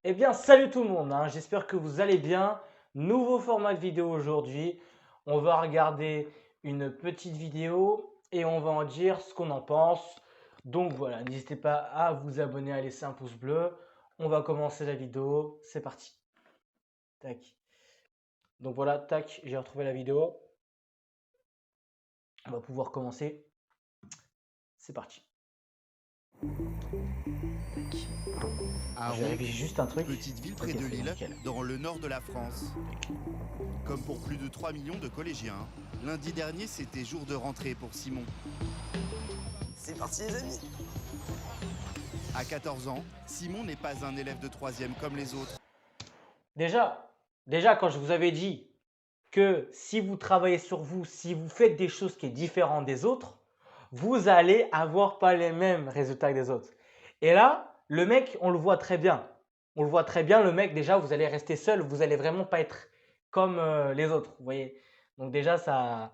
Eh bien, salut tout le monde, hein, j'espère que vous allez bien. Nouveau format de vidéo aujourd'hui. On va regarder une petite vidéo et on va en dire ce qu'on en pense. Donc voilà, n'hésitez pas à vous abonner, à laisser un pouce bleu. On va commencer la vidéo. C'est parti. Tac. Donc voilà, tac, j'ai retrouvé la vidéo. On va pouvoir commencer. C'est parti. Tac. À Je Ronc, vérifie juste un truc. petite ville Ok, près de c'est bon, Lille, nickel. dans le nord de la France. Comme pour plus de 3 millions de collégiens, lundi dernier c'était jour de rentrée pour Simon. C'est parti les amis. À 14 ans, Simon n'est pas un élève de 3e comme les autres. Déjà, quand je vous avais dit que si vous travaillez sur vous, si vous faites des choses qui sont différentes des autres, vous allez avoir pas les mêmes résultats que des autres. Et là, le mec, on le voit très bien. On le voit très bien, le mec, déjà, vous allez rester seul, vous allez vraiment pas être comme les autres, vous voyez. Donc déjà, ça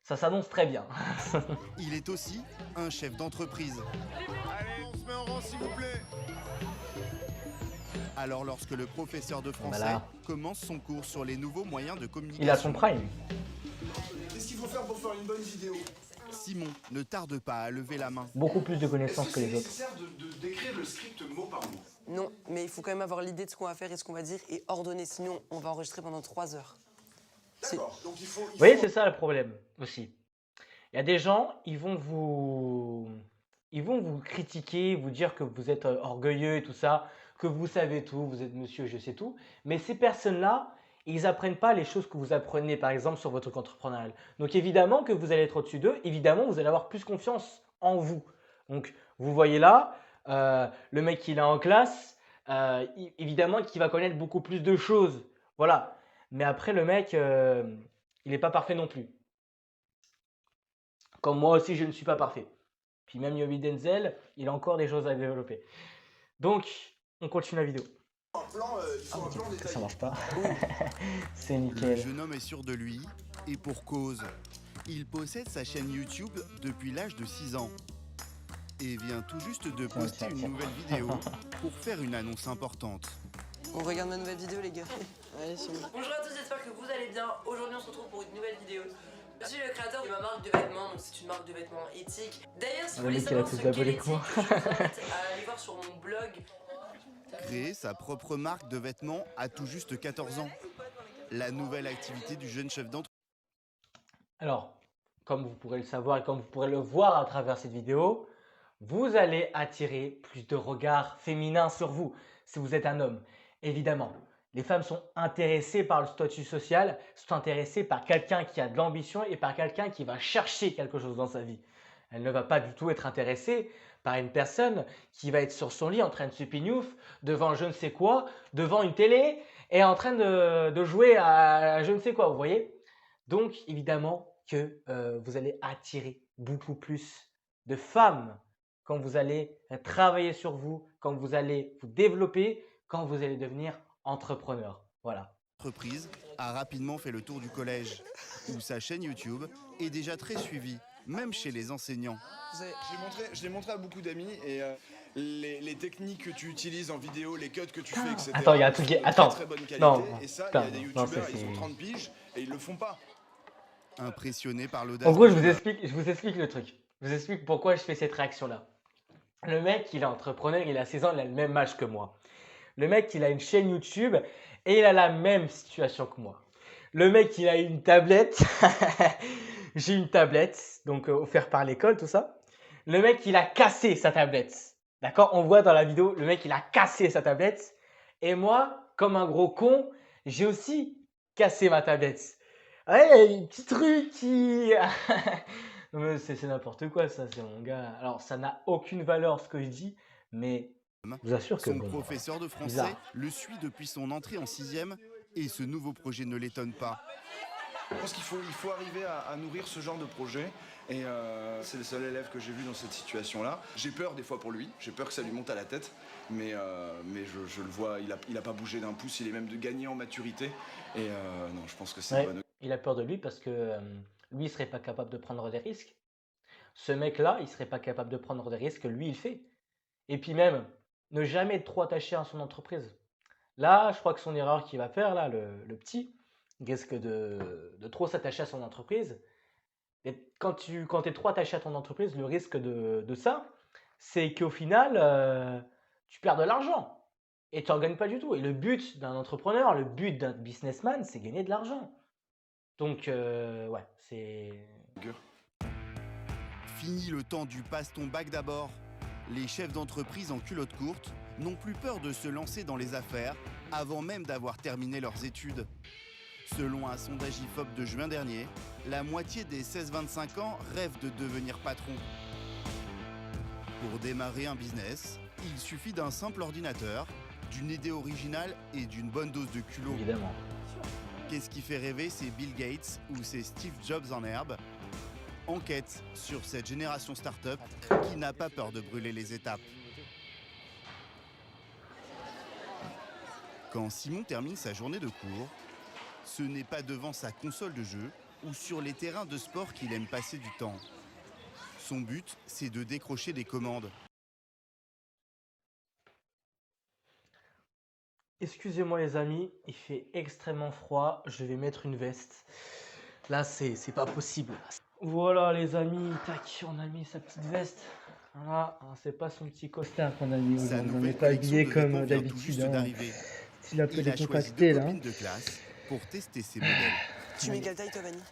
s'annonce très bien. Il est aussi un chef d'entreprise. Allez, on se met en rang s'il vous plaît. Alors lorsque le professeur de français Voilà. commence son cours sur les nouveaux moyens de communication, Il a son prime. Qu'est-ce qu'il faut faire pour faire une bonne vidéo? Simon ne tarde pas à lever la main. Beaucoup plus de Est-ce connaissances que que c'est les autres. nécessaire d'écrire le script mot par mot? Non, mais il faut quand même avoir l'idée de ce qu'on va faire et ce qu'on va dire et ordonner, sinon on va enregistrer pendant 3 heures. D'accord, donc il faut... Vous voyez, c'est ça le problème aussi. Il y a des gens, ils vont vous critiquer, vous dire que vous êtes orgueilleux et tout ça, que vous savez tout, vous êtes monsieur, je sais tout. Mais ces personnes-là, ils apprennent pas les choses que vous apprenez, par exemple, sur votre truc entrepreneurial. Donc évidemment que vous allez être au-dessus d'eux, évidemment, vous allez avoir plus confiance en vous. Donc vous voyez là, le mec qui est en classe, évidemment qu'il va connaître beaucoup plus de choses. Voilà. Mais après, le mec, il n'est pas parfait non plus. Comme moi aussi, je ne suis pas parfait. Puis même Yobi Denzel, il a encore des choses à développer. Donc, on continue la vidéo. un plan, il faut un plan Ça détaillé. marche pas. C'est Le nickel. jeune homme est sûr de lui, et pour cause. Il possède sa chaîne YouTube depuis l'âge de 6 ans. Et vient tout juste de poster une nouvelle vidéo pour faire une annonce importante. On regarde ma nouvelle vidéo les gars. Allez, sur moi. Bonjour à tous, j'espère que vous allez bien. Aujourd'hui, on se retrouve pour une nouvelle vidéo. Je suis le créateur de ma marque de vêtements, donc c'est une marque de vêtements éthique. D'ailleurs, si vous Le voulez mec, il a savoir plus ce qu'est d'abonnés que l'éthique, moi. je vous invite à aller voir sur mon blog. Créer sa propre marque de vêtements à tout juste 14 ans. La nouvelle activité du jeune chef d'entreprise. Alors, comme vous pourrez le savoir et comme vous pourrez le voir à travers cette vidéo, vous allez attirer plus de regards féminins sur vous si vous êtes un homme. Évidemment, les femmes sont intéressées par le statut social, sont intéressées par quelqu'un qui a de l'ambition et par quelqu'un qui va chercher quelque chose dans sa vie. Elle ne va pas du tout être intéressée par une personne qui va être sur son lit en train de se pignouf devant je ne sais quoi, devant une télé et en train de jouer à je ne sais quoi, vous voyez? Donc, évidemment que vous allez attirer beaucoup plus de femmes quand vous allez travailler sur vous, quand vous allez vous développer, quand vous allez devenir entrepreneur. Voilà. A rapidement fait le tour du collège, où sa chaîne YouTube est déjà très suivie, même chez les enseignants. Je l'ai montré à beaucoup d'amis et les techniques que tu utilises en vidéo, les cuts que tu fais, etc. Attends, il y a un truc qui est... sont de Attends. très bonne qualité. Non. Et ça, il y Putain, a des non, youtubeurs, c'est- ils ont 30 piges et ils le font pas. Impressionné par l'audace. En gros, du jeune homme. je vous explique le truc. Je vous explique pourquoi je fais cette réaction-là. Le mec, il est entrepreneur, il a 16 ans, il a le même âge que moi. Le mec, il a une chaîne YouTube et il a la même situation que moi. Le mec, il a une tablette. J'ai une tablette, donc offerte par l'école, tout ça. Le mec, il a cassé sa tablette. D'accord? On voit dans la vidéo, le mec, il a cassé sa tablette. Et moi, comme un gros con, j'ai aussi cassé ma tablette. Ouais, un petit truc qui... Non, mais c'est n'importe quoi, ça, c'est mon gars. Alors, ça n'a aucune valeur ce que je dis, mais je vous assure que Son bon, professeur de français bizarre. le suit depuis son entrée en 6e, et ce nouveau projet ne l'étonne pas. Je pense qu'il faut arriver à nourrir ce genre de projet. Et c'est le seul élève que j'ai vu dans cette situation-là. J'ai peur des fois pour lui, j'ai peur que ça lui monte à la tête, mais je le vois, il a pas bougé d'un pouce, il est même de gagner en maturité. Et non, je pense que c'est Ouais, une bonne. il a peur de lui parce que lui, il serait pas capable de prendre des risques. Ce mec-là, il serait pas capable de prendre des risques, lui, il fait. Et puis même, ne jamais être trop attaché à son entreprise. Là, je crois que son erreur qu'il va faire, là, le petit, il risque de trop s'attacher à son entreprise. Et quand es trop attaché à ton entreprise, le risque de ça, c'est qu'au final, tu perds de l'argent et tu n'en gagnes pas du tout. Et le but d'un entrepreneur, le but d'un businessman, c'est gagner de l'argent. Donc, ouais, c'est. Fini le temps du passe ton bac d'abord. Les chefs d'entreprise en culotte courte n'ont plus peur de se lancer dans les affaires avant même d'avoir terminé leurs études. Selon un sondage IFOP de juin dernier, la moitié des 16-25 ans rêvent de devenir patron. Pour démarrer un business, il suffit d'un simple ordinateur, d'une idée originale et d'une bonne dose de culot. Évidemment. Qu'est-ce qui fait rêver, c'est Bill Gates ou c'est Steve Jobs en herbe? Enquête sur cette génération start-up qui n'a pas peur de brûler les étapes. Quand Simon termine sa journée de cours, ce n'est pas devant sa console de jeu ou sur les terrains de sport qu'il aime passer du temps. Son but, c'est de décrocher des commandes. Excusez-moi les amis, il fait extrêmement froid, je vais mettre une veste. Là, c'est pas possible. Voilà les amis, tac, on a mis sa petite veste. Voilà, c'est pas son petit costard qu'on a mis Sa aujourd'hui. On n'est nouvelle pas collection habillé de comme vêtements vient tout d'habitude. juste d'arriver. Style un peu Il a choisi décontracté deux là. copines de classe pour tester ses modèles. Tu mets quelle taille, toi, Vanny?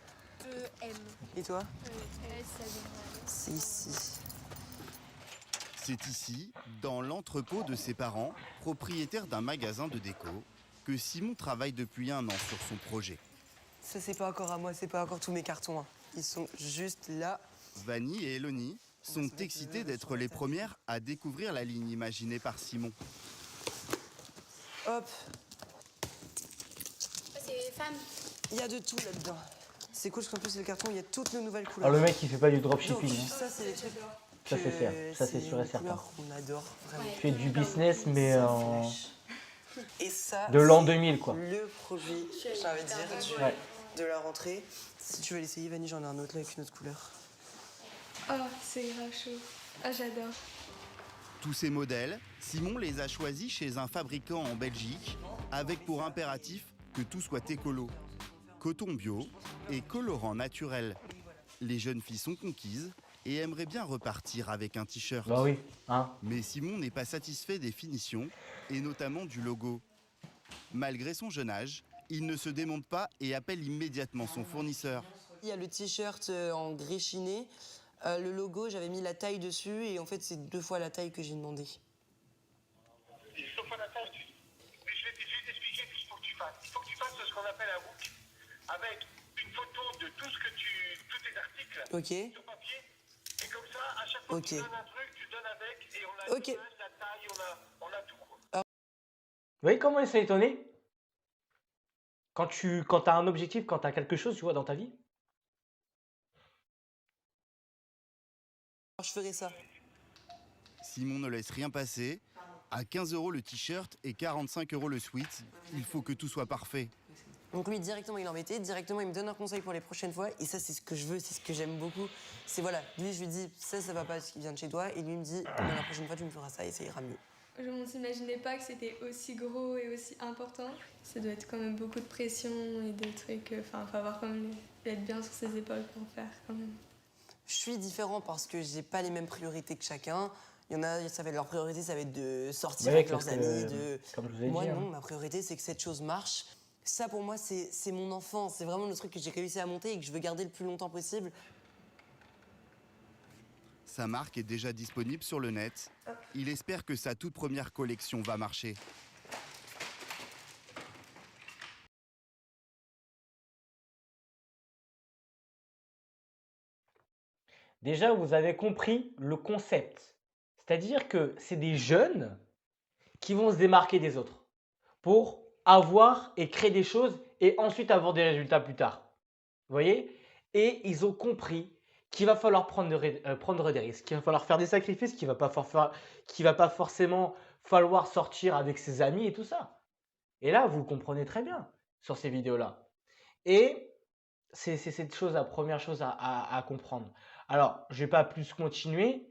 M. Et toi? S, ça vient. C'est ici. C'est ici, dans l'entrepôt de ses parents, propriétaire d'un magasin de déco, que Simon travaille depuis 1 an sur son projet. Ça, c'est pas encore à moi, c'est pas encore tous mes cartons. Hein. Ils sont juste là. Vanny et Eloni sont excitées d'être les premières à découvrir la ligne imaginée par Simon. Hop, C'est femme. il y a de tout là-dedans. C'est cool parce qu'en plus, le carton, il y a toutes nos nouvelles Alors couleurs. le mec il fait pas du Donc, dropshipping. Hein. ça, c'est les trucs. Ça, c'est sûr. Ça, c'est sûr et les certain. couleurs qu'on adore, vraiment. Il fait du business mais Et ça, de l'an c'est 2000 quoi. le produit, j'ai envie de dire, Ouais. de la rentrée. Si tu veux l'essayer, Vanny, j'en ai un autre là avec une autre couleur. Oh, c'est grave chaud. Ah, j'adore. Tous ces modèles, Simon les a choisis chez un fabricant en Belgique, avec pour impératif que tout soit écolo. Coton bio et colorant naturel. Les jeunes filles sont conquises et aimeraient bien repartir avec un t-shirt. Bah oui, hein. Mais Simon n'est pas satisfait des finitions, et notamment du logo. Malgré son jeune âge, il ne se démonte pas et appelle immédiatement son fournisseur. Il y a le t-shirt en gris chiné. Le logo, j'avais mis la taille dessus et en fait, c'est 2 fois la taille que j'ai demandé. Sauf à la taille, mais je vais t'expliquer ce qu'il faut que tu fasses. Il faut que tu fasses ce qu'on appelle un book avec une photo de tout ce que tous tes articles Ok. sur papier. Et comme ça, à chaque fois que tu Ok. donnes un truc, tu donnes avec et on a Ok. l'image, la taille, on a tout. Quoi. Vous voyez comment il s'est étonné? Quand as un objectif, quand tu as quelque chose, tu vois, dans ta vie. Alors, je ferai ça. Simon ne laisse rien passer. À 15 € le t-shirt et 45 € le sweat, il faut que tout soit parfait. Donc lui, directement, il l'embêtait. Directement, il me donne un conseil pour les prochaines fois. Et ça, c'est ce que je veux, c'est ce que j'aime beaucoup. C'est voilà, lui, je lui dis, ça va pas, ce qui vient de chez toi. Et lui, il me dit, non, la prochaine fois, tu me feras ça et ça ira mieux. Je ne s'imaginais pas que c'était aussi gros et aussi important. Ça doit être quand même beaucoup de pression et de trucs. Enfin, faut avoir quand même être bien sur ses épaules pour faire quand même. Je suis différent parce que j'ai pas les mêmes priorités que chacun. Il y en a, ça va être leur priorité, ça va être de sortir Ouais, avec parce leurs que, amis. De... comme je vous ai Moi, dit, non, hein. ma priorité, c'est que cette chose marche. Ça, pour moi, c'est mon enfant. C'est vraiment le truc que j'ai réussi à monter et que je veux garder le plus longtemps possible. Sa marque est déjà disponible sur le net. Il espère que sa toute première collection va marcher. Déjà, vous avez compris le concept. C'est-à-dire que c'est des jeunes qui vont se démarquer des autres pour avoir et créer des choses et ensuite avoir des résultats plus tard. Vous voyez? Et ils ont compris qu'il va falloir prendre des risques, qu'il va falloir faire des sacrifices, qu'il va pas forcément falloir sortir avec ses amis et tout ça. Et là, vous le comprenez très bien sur ces vidéos-là. Et c'est cette chose, la première chose à comprendre. Alors, je ne vais pas plus continuer.